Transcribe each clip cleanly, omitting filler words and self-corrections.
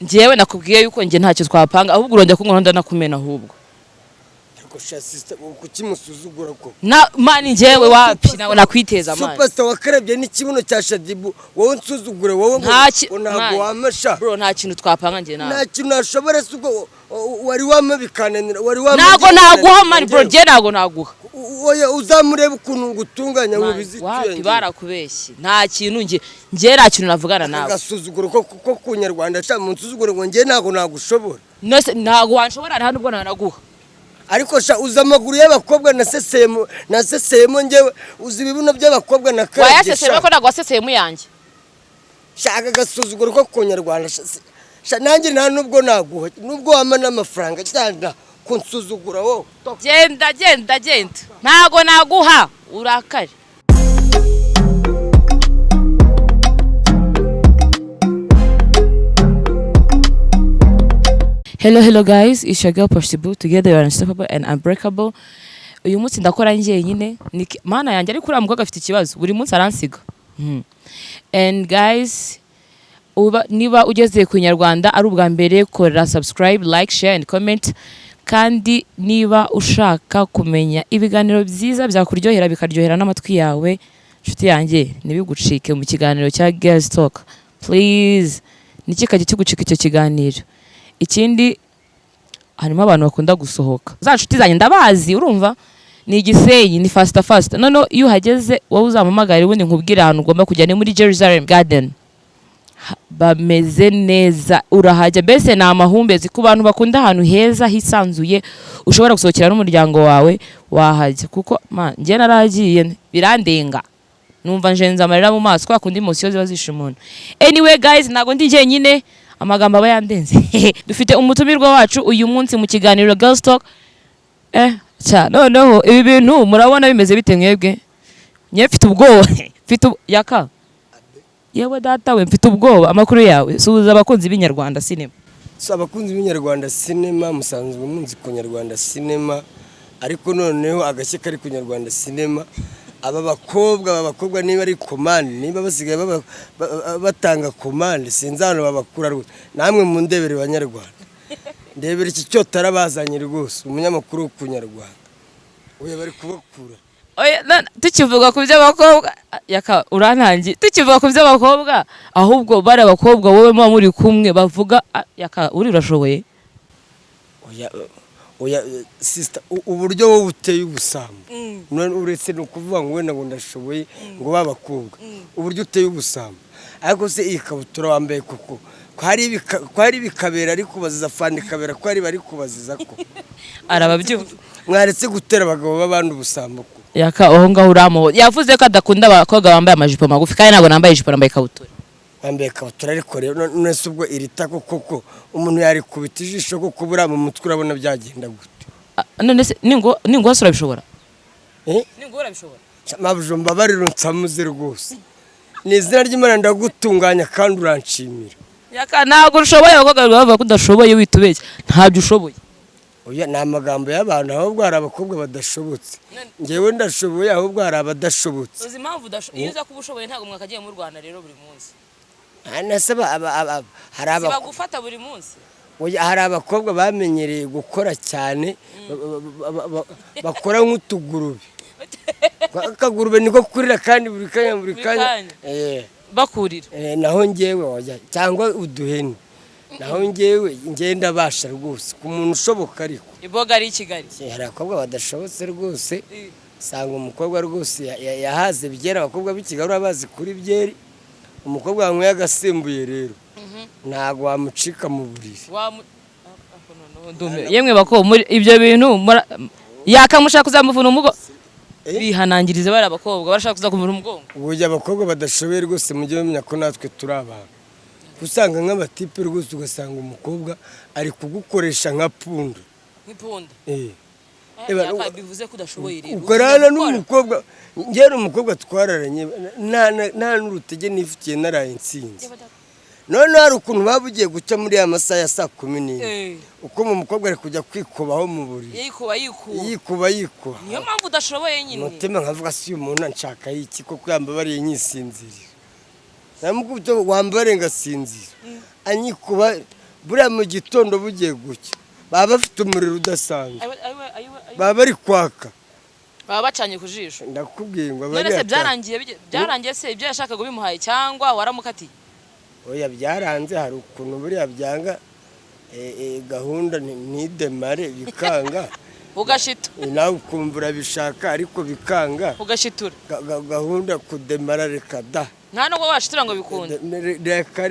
Njyewe nakubwiye yuko nge ntacyo twapanga ahubwo urongera kunkora ndanakumena ahubwo. Ariko sha sister kuki musuzugura ko? Na mani njyewe wapi nawe nakwiteza mani. Superstar wakarebye n'ikibuno cya Shadibu wowe nsuzugure wowe ntabwo wamasha. Bro nta kintu twapanga nge nawe. Nta kintu nashobora sugo wari wamabikananira wari wama. Nago naguha mani bro je nago naguha. Oya uzamureba ukuntu ngutunganya ngo bizitwe. Wapi barakubeshye. Nta kintu nge nta kintu navugana nawe. Gasuzuguro ko ku Nyarwanda cha munsuzugure ngo nge nago nagushobora. Nose nago wanshobora hano ubwo naguha. Ariko sha uzamaguru y'abakobwa naseseyemo ngewe uzi ibibuno by'abakobwa na kare. Wayaseseye ko nago waseseyemo yanjye. Shaka gasuzuguro ko ku Nyarwanda sha nanjye nta nubwo naguha nubwo wama n'amafaranga cyanda kunsuzugura wo. Genda ntago naguha urakare. Hello guys, it's your girl Possible. Together we are unstoppable and unbreakable. Uyu munsi ndakora njye nyine mana yanjye ari kuri amugwa afite ikibazo buri munsi aransiga. And guys, niba ugeze ku Nyarwanda ari ubwa mbere kora subscribe, like, share and comment. Kandi niba ushaka kumenya ibiganiro byiza byakuryohera bikaryohera n'amatwi yawe, nshuti yanjye nibigucike mu kiganiro cya Girls Talk. Please, nikikaje kigucika icyo kiganiro. Ikindi harimo abantu bakunda gusohoka. Za nshuti zanjye ndabazi urumva ni Gisenyi ni fast. None iyo uhageze wowe uzamamagara ubundi nkubwira ahantu ugomba kujya ni muri Jerusalem Garden. Bameze neza urahajya mbese na amahumbezi ku bantu bakunda ahantu heza hisanzuye ushobora gusohokera n'umuryango wawe wahajya kuko nge naragiye birandenga numva njenza amarira mu maso kwa kundi emotion ziba zishe umuntu. Anyway guys nago ndi nje nyine amagambo aba yandenze. Dufite umutumirwa wacu uyu munsi mu kiganiro Girls Talk. Noneho ibi bintu murabona bimeze bite mwebwe? Mfite ubwoba. Yaka. Yewe data we mfite ubwoba amakuru yawe. Suza abakunzi b'inyarwanda cinema. Abakunzi b'inyarwanda cinema musanzwe munzi ku Nyarwanda cinema ariko noneho agashye kari ku Nyarwanda cinema. Aba bakobwa niba ari command niba basigaye batanga command sinzano babakura rwose namwe mu ndebere banyarwanda ndebere iki cyo tarabazanye rwose umunyamakuru ku Nyarwanda oya bari kubakura. Oya tukivuga ku by'abakobwa Yaka urantangiye tukivuga ku by'abakobwa ahubwo bare abakobwa wowe muri kumwe bavuga Yaka uri urashoboye. Oya sister uburyo wowe uteye ubusambo none uretse no kuvuga ngo wenda ngo ndashoboye ngo babakobwa uburyo uteye ubusambo ariko se ikabutura wambaye kuko kwari bikabera ariko baziza fandi kabera kwari bari kubaziza ko arababyumva mwaretse gutera abagabo babandi ubusambo ko Yaka aho ngaho uramo yavuze ko adakunda abakobwa bambaye amajipo magufi kandi ntabwo nambaye ijipo nambaye ikabutura wambaye ikabutura ariko rero none ubwo irita koko umuntu yari kubita ijisho ko kubura mu mutwe urabona byagenda gute. None se ningo wasura bishobora ningo urabishobora mabujumba bariro nsamuze rwose nizina ry'Imana ndagutunganya kandi uranshimira. Yaka ntabwo ushoboye abakobwa bavuga ko udashoboye witubeshya ntabyo ushoboye. Oya ni amagambo y'abantu ahubwo hari abakobwa badashobotse ngewe ndashoboye ahubwo hari abadashobotse. Uzi impamvu udashoboye iyo uza kuba ushoboye ntabwo mwakagiye mu Rwanda rero buri munsi. Nasaba hari abagufata buri munsi. Oya hari abakobwa bamenyereye gukora cyane bakora nk'utugurube. Akagurube niko kurira kandi buri kanya bakurira. Naho ngewe oya cyangwa uduhene. Naho ngewe ngenda basha rwose ku muntu ushoboka ariko. Iboga ari Kigali. Hari abakobwa badashobotse rwose. Sanga umukobwa rwose yahaze bigera abakobwa b'ikigali abazi kuri byeri. Umukobwa wanyweye agasembuye rero ntago wamucika mu buriri. Yemwe bako ibyo bintu yakamushaka kuzamuvuna umugo bihanangirize bari abakobwa barashaka kuza kumuvuna umugongo. Ubujya abakobwa badashoboye rwose mujye bamenya ko natwe turi abantu. Usanga nk'abatipe rwose ugasanga umukobwa ari kugukoresha nka punda. Nk'ipunda. Yaka bivuze ko udashoboye rero. Ukorana n'umukobwa ngera umukobwa twararanye nta n'urutege nifitiye naraye insinzi. None hari ukuntu babugiye guca muri ya masaha ya 10:00 uko mu mukobwa ari kujya kwikubaho mu buriri. Yikuba. Niyo mpamvu udashoboye nyine. Mutima nkavuga si umuntu anshaka iki koko yambabariye nyisinzirira. Namukubyo wambare ngasinzira. Anyikuba buriya mu gitondo bugiye gucya baba bafite umuriro udasanzwe baba bari kwaka baba bacanye ku jisho ndakubwiye ngo none se byarangiye se ibyo yashakaga bimuhaye cyangwa waramukatiye oya byaranze hari ukuntu buriya byanga gahunda ntidemare bikanga ugashita nawe ukumva urabishaka ariko bikanga ugashitura gahunda kudemara reka da nta nubwo washitura ngo bikunde reka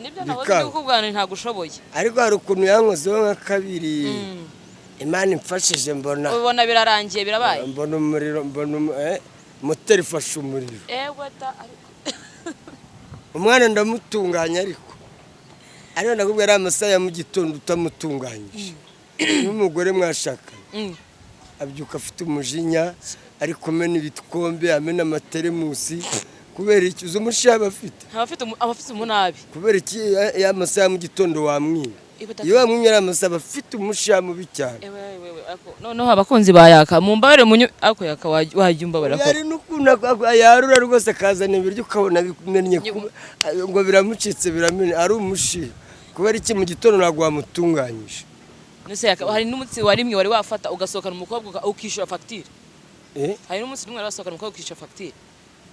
nibyo nahoze kukubwira ntabwo ushoboye ariko hari ukuntu yankozeho nka kabiri Imana imfashije mbona ubona birarangiye birabaye mbona umuriro mbona moteri ifashe umuriro umwana ndamutunganya ariko ndakubwira ari amasaha ya mu gitondo utamutunganyije n'umugore mwashakanye abyuka afite umujinya ari kumena ibikombe amena amateremusi kubera iki uzi umushiha abafite umunabi kubera iki ya masaha ya mu gitondo wamwina iyo wamwimye ari amasaha abafite umushiha mubi cyane noneho abakunzi ba yaka mumbabare ako yaka wajya umbabara ko yari n'ukuntu yarura rwose akazana ibiryo ukabona bimennye ngo biramucitse biramennye ari umushiha kubera iki mu gitondo ntabwo wamutunganyije nese hari n'umunsi warimwe wari wafata ugasohokana umukobwa ukishyura fagitire hari n'umunsi n'umwe wari wasohokana umukobwa ukishyura fagitire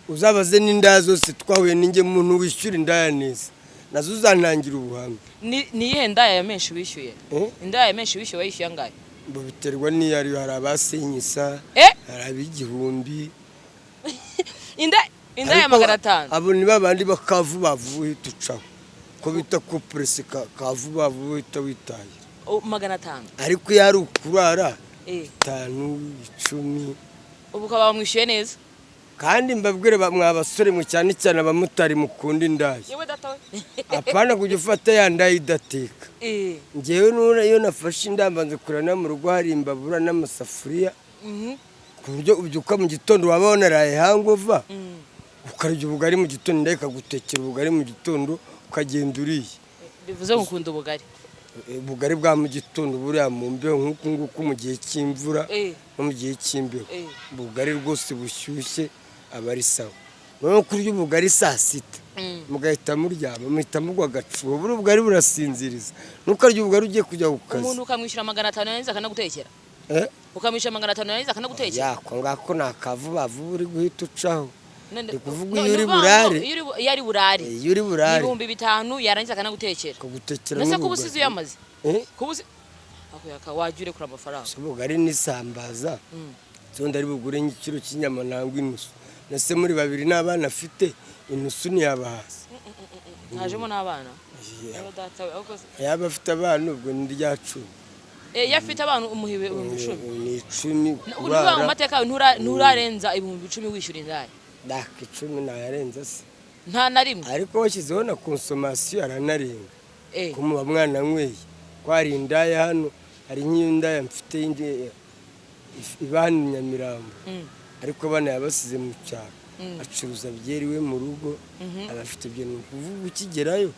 uzabaze n'indaya zose twahuye n'inge muntu wishyura indaya neza nazo uzantangira ubuhamya ni iyihe ndaya ya menshi wishyuye indaya ya menshi wishyuye wayishyuye angahe ngo biterwa n'iyo ari hari abasenyisa hari ab'igihumbi indaya ya 500 abo ni babandi bakavuba vuba uhita ucaho ko bita kupuresi kavuba vuba uhita witahira 500 ariko iyo ari ukurara 5 10 ubu ukaba wamwishyuye neza kandi mbabwire mwabasore mu cyane cyane abamotari mukunda indaya apana kujya ufata ya ndaya idateka njyewe nura iyo nafashe indambanze kurana mu rugo hari imbabura n'amasafuriya ku buryo ubyuka mu gitondo waba wanaraye hangova ukarya ubugari mu gitondo indaya ikagutekera ubugari mu gitondo ukagenda uriye bivuze gukunda ubugari bwa mu gitondo buriya mu mbeho nk'uku nguku mu gihe cy'imvura no mu gihe cy'imbeho ubugari rwose bushyushye aba ari sawa noneho kurya ubugari saa sita mugahita muryama muhita mugwa agacuho buri ubugari burasinziriza nukarya ubugari ugiye kujya ku kazi umuntu ukamwishyura 500 yarangiza akanagutekera ukamwishyura 500 yarangiza akanagutekera yako ngako nakavuba vuba uri guhita ucaho kuvuga iyo uri burare iyo uri burare 5,000 yarangiza akanagutekera kugutekera nese kubusizi yamaze kubusi ako yaka wajure kura amafaranga ubugari n'isambaza zonda ari bugure nk'ikiro cy'inyama nangwa inusu nese muri babiri n'abana afite inusu ni yabahasi hajemo n'abana yaba afite abana ubwo ni rya 10 yafite abantu umuhibe 10 ni 10 urwa mu mateka nturarenza 10,000 wishyura indaya daka 10 nayarenza se nta na rimwe ariko washyizeho na consommation aranarenga kumuba mwana nkweye kwari indaya hano hari nk'indaya mfite indi ibani Nyamirambo ariko bana yabasize mu cyaro acuruza byeriwe mu rugo abafite byo nukuvuga ukigerayo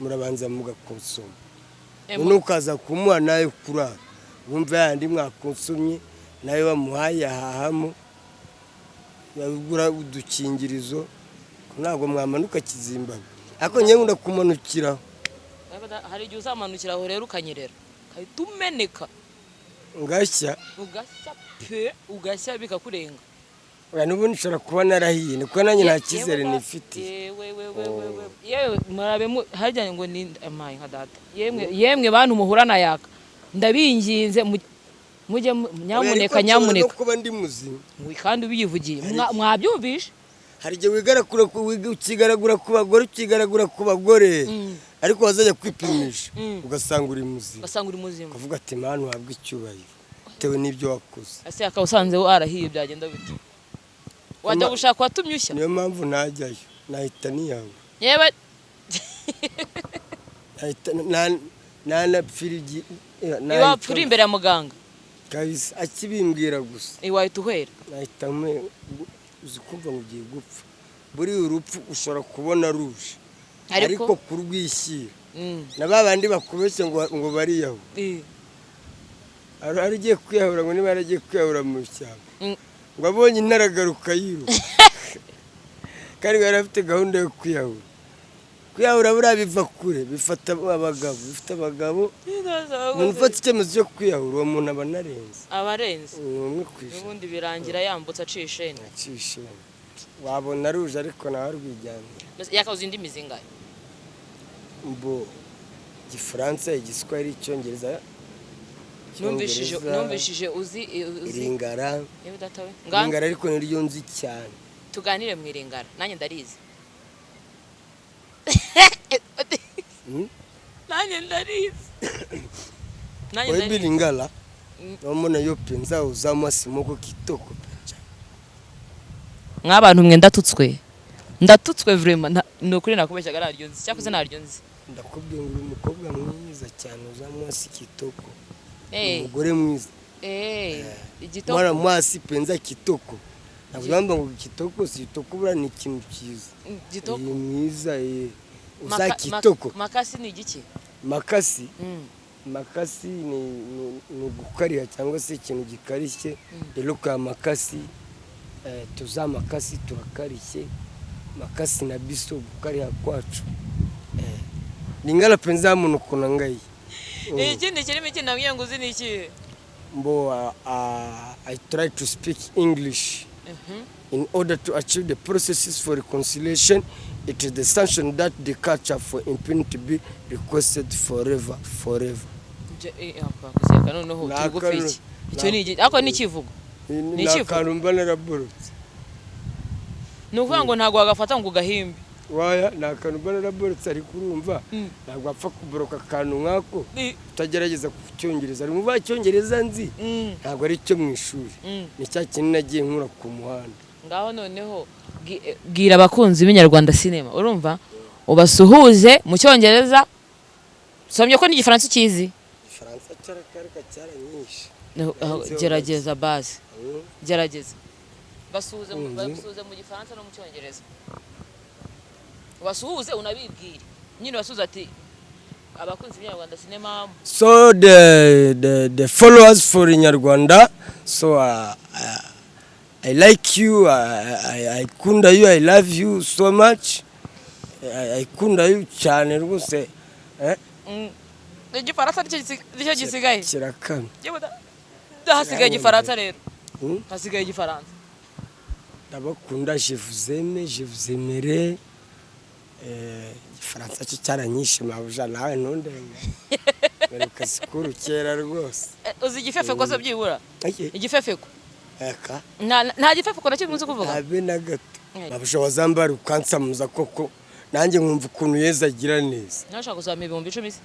murabanza mugakonsoma nukaza kumuha nayo kurara bumva yandi mwakonsomye nayo bamuhaye ahahamo yagura udukingirizo ntabwo mwamanuka Kizimbabwe ariko nyewe ndakumanukiraho hari igihe uzamanukiraho rero ukanyerera kahita umeneka ngashya ugashya bikakurenga oya nubundi nshobora kuba narahiye niko nanjye nta cyizere nifite yewe murabe hajyanye ngo ni amaye nka data yemwe bantu muhurana yaka ndabinginze mujye nyamuneka kuba ndi muzima kandi ubiyivugiye mwabyumvishe hari igihe ukigaragura ku bagore ukigaragura ku bagore ariko wazajya kwipimisha ugasanga uri muzima ukavuga ati manu wabwa icyubahiro bitewe n'ibyo wakoze ese akawusanze warahiye byagenda bite wajya gushaka watumye ushya niyo mpamvu najyayo nahita niyawe yewe nanapfirigi iwapfura imbere ya muganga kabisa akibimbwira gusa iwahita uhera nahita uzi kumva ngo ugiye gupfa buri urupfu ushobora kubona ruje ariko kurwishyira na babandi bakubeshye ngo bariyaho ari agiye kwiyahura ngo niba yaragiye kwiyahura mu cyamba ngo abonye intaragaruka yiruka kandi yari afite gahunda yo kwiyahura kwiyahura buriya biva kure bifata abagabo umuntu ufata icyemezo cyo kwiyahura uwo muntu aba anarenze umwe kwishyura ubundi birangira yambutse acishe wabona aruje ariko nawe arwijyana yakabuze indimi zingahe mbo Igifaransa Igiswahili Icyongereza numvishije uzi iringara ariko niryo nzi cyane tuganire mu iringara nanjye ndarizi nanjye ndarizi wewe iringara nomona yo penza uzamwa simoko kitoko nk'abantu mwe ndatutswe vraiment nokuri nakubeshyaga naryo nzi cyakuze naryo nzi ndakubwiye ngo umukobwa mwiza cyane uzamwa kitoko umugore mwiza igitoko mwana mwasi penza kitoko nabamba ngo kitoko si kitoko bura ni ikintu cyiza gitoko mwiza uza kitoko makasi ni igiki makasi ni gukarira cyangwa se ikintu gikarishye rero kwa makasi tuza makasi turakarishye makasi na biso gukarira kwacu lingala penza muntu kunangaye ikindi kirimo kinamye ngo uzi ni iki mbo I try to speak English in order to achieve the processes for reconciliation. It is the sanction that the culture for impunity be requested forever. Icyo ni ako ni kivugo ni kivugo naraborotse nuvuga ngo ntago wagafata ngo gahimbe waya nakanumba naraborotse ari kurumva ntabwo apfa kuboroka kantu nkako utagerageza kucyongereza ari muva cyongereza nzi ntabwo ari cyo mu ishuri ni cya kintu nagiye nkura ku muhanda ngaho noneho bwira abakunzi b'inyarwanda cinema urumva ubasuhuze mu cyongereza somye ko ni Igifaransa kizi Igifaransa cyara nyinshi gerageza base gerageza basuhuze mu Gifaransa no mu cyongereza basuhuze unabibwira nyine basuhuza ati abakunzi b'inyarwanda cinema so the followers for Inyarwanda so I like you, I kunda you, I love you so much. I kunda you cyane rwose. Igifaransa nicyo gisigaye. Kirakana. Hasigaye Igifaransa rero. Hasigaye Igifaransa. Ndabakunda je vous aimerai. Igifaransa cyo cyaranyishe mabuja nawe ntundenga. Meruka sikuru kera rwose. Uzi igifefe ko byibura. Igifefe ko. Eka. Nta gifefe ko nakimunze kuvuga. Abe na gato. Mabuja wazambara ukansamuza koko. Nanjye nkumva ukuntu yeza agira neza. Nashaka kuzama 10,000 se.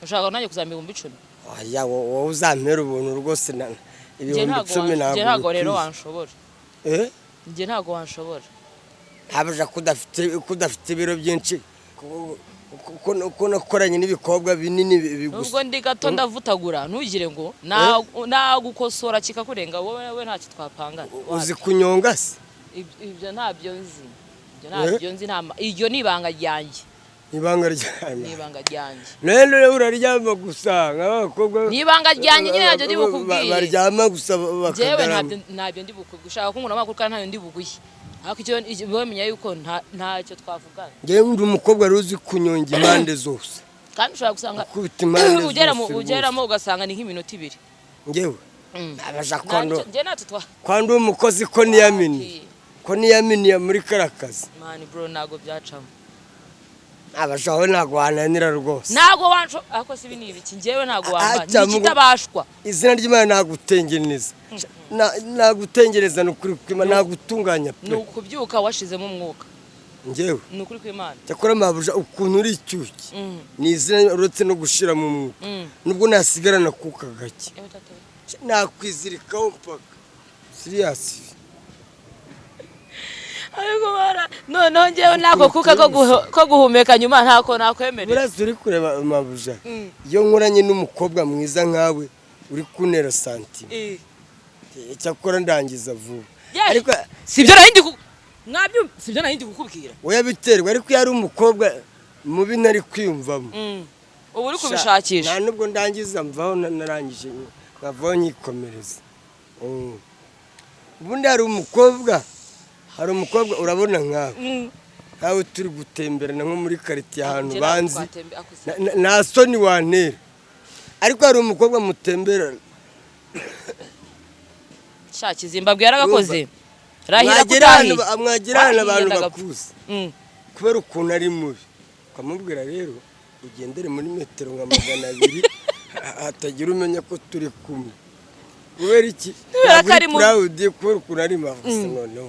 Ushaka nanjye kuzama 10,000. Aya wowe uzampera ubuntu rwose na 10,000 ntabwo. Ntabwo rero wanshobora. Nje ntabwo wanshobora. Habaje kudafite ibiro byinshi ko nakoranye n'ibikobwa binini bigusa. Ubwo ndi gato ndavutagura ntugire ngo nagukosora kikakurenga wowe ntacyo twapangana. Uzi kunyonga se? Ibyo ntabyo nzi. Iyo ni ibanga ryanjye. Ibanga ryanjye. Ibanga ryanjye. Rero uraryama gusa nk'abakobwa. Ibanga ryanjye nyine nabyo ndi bukubwiye. Baryama gusa bakagara. Jewe ntabyo ndi bukubwiye. Ushaka ko umuntu amakuru kandi ntabyo ndi buguye. Ariko icyo bamenya yuko ntacyo twavugana. Ngewe ndi umukobwa ruzi kunyonga impande zose. Kandi ushaka gusanga kubita impande zose. Ugeramo ugasanga ni nk'iminota 2. Ngewe abaja kwando. Kwando umukozi ko niyamini muri karakazi. Man bro nago byacamo. Abashaho nago wananira rwose. Nago wanco ako sibi nibiki ngewe nago wamba. Nikitabashwa. Izina ry'Imana nagutengeneza. Nagutengereza nukuri kwima nagutunganya pe. Nukubyuka washizemo umwuka. Ngewe. Nukuri kw'Imana. Cyakora mabuja ukuntu uri icyuki. Ni izina uretse no gushira mu mwuka. Nubwo nasigarana kuka gake. Nakwizirikaho mpaka. Serious. Ariko bara no ngewe nako kuka ko guhumeka nyuma ntako nakwemerera. Burazi uri kureba mabuja. Iyo nkuranye n'umukobwa mwiza nkawe uri kunera santi. Cyakora ndangiza vuba. Ariko sibyo nahindi mwabyo sibyo nahindi gukubwira. Oya biterwa ariko yari umukobwa mubi nari kwiyumvamo. Ubu uri kubishakisha. Nta nubwo ndangiza mvaho narangije nkavaho nyikomereza. Ubundi hari umukobwa urabona nkawe nkawe turi gutemberana nko muri quartier ahantu banzi nta soni wantera ariko hari umukobwa mutemberana shaki Zimbabwe yaragakoze rahira kutahi amwagirana abantu bakuze kubera ukuntu ari mubi kamubwira rero ugendere muri metero nka 200 hatagira umenya ko turi kumwe kubera iki proud kubera ukuntu ari mavusa noneho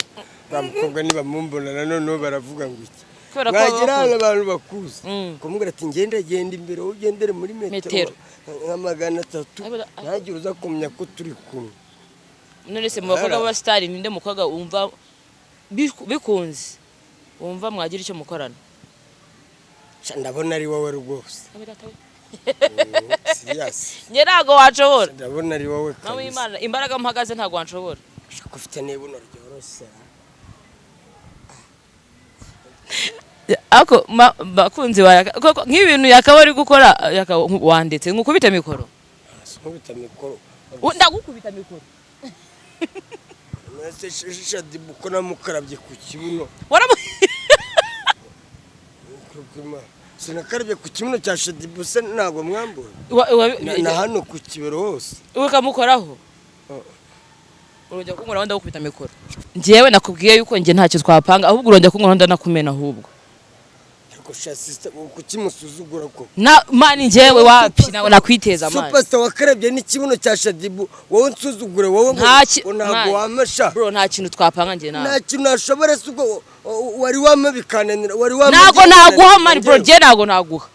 bamukobwa niba mumbonana noneho baravuga ngo iki mwagirana abantu bakuze kumubwira ati ngenda imbere ugendere muri metero nka 300 ntagira uza kumenya ko turi kumwe none se mu bakobwa b'abastar ninde mukobwa umva bikunze umva mwagira icyo mukorana ndabona ari wowe rwose njye ntago wanshobora ndabona ari wowe nawe Imana imbaraga mpagaze ntago wanshobora ushaka ufite nibuno ryoroshye ako bakunzi koko nk'ibintu yakaba ari gukora wandetse nkukubita mikoro nkubita mikoro ndagukubita mikoro nase shisha dibukona mukarabye ku kibuno sinakarabye ku kibuno cya Shadibuse ntago mwambura na hano ku kibero hose ukamukoraho urongera kunkora wanda gukubita mikoro njewe nakubwiye yuko nje ntacyo twapanga ahubwo urongera kunkora wanda nakumena ahubwo ariko sha sister ukimusuzugura ko na mani njewe wapi nawe nakwiteza mani superstar wakarabye n'ikibuno cya Shadibu wowe nsuzugure wowe ntago wamasha bro nta kintu twapanga nje nawe nta kintu ashobora suko wari wamabikananira wari ntago naguha mani bro je ntago naguha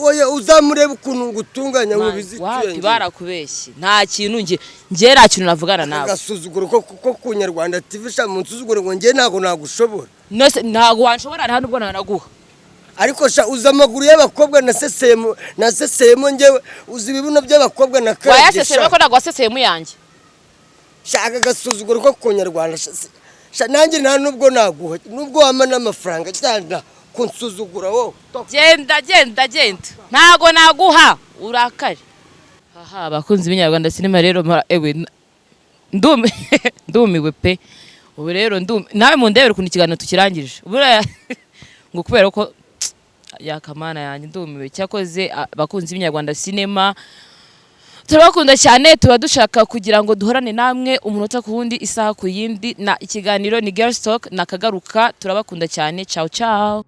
oya uzamureba ukuntu ngutunganya mu bizitiye wapi barakubeshye nta kintu nje nta kintu navugana nawe gasuzuguro ko kunyarwanda TV sha mu nsuzuguro ngo nje ntago nagushobora nose ntago wanshobora nta nubwo naguha ariko sha uzamaguru y'abakobwa naseseyemo ngewe uzi ibibuno by'abakobwa na kare wayaseseye ko ntago waseseyemo yanjye shaka gasuzuguro ko kunyarwanda sha nanjye nta nubwo naguha nubwo wama n'amafaranga cyanda kunsuzugura wo genda ntago naguha urakare aha bakunzi b'inyarwanda sinema rero ewe ndumiwe pe ubu rero nawe mu ndebere kuntu ikiganiro tukirangije ubura ngo kubera ko yakamana yanjye ndumiwe cyakoze bakunzi b'inyarwanda sinema turabakunda cyane tuba dushaka kugira ngo duhorane namwe umunota ku wundi isaha ku yindi na ikiganiro ni Girls Talk nakagaruka turabakunda cyane ciao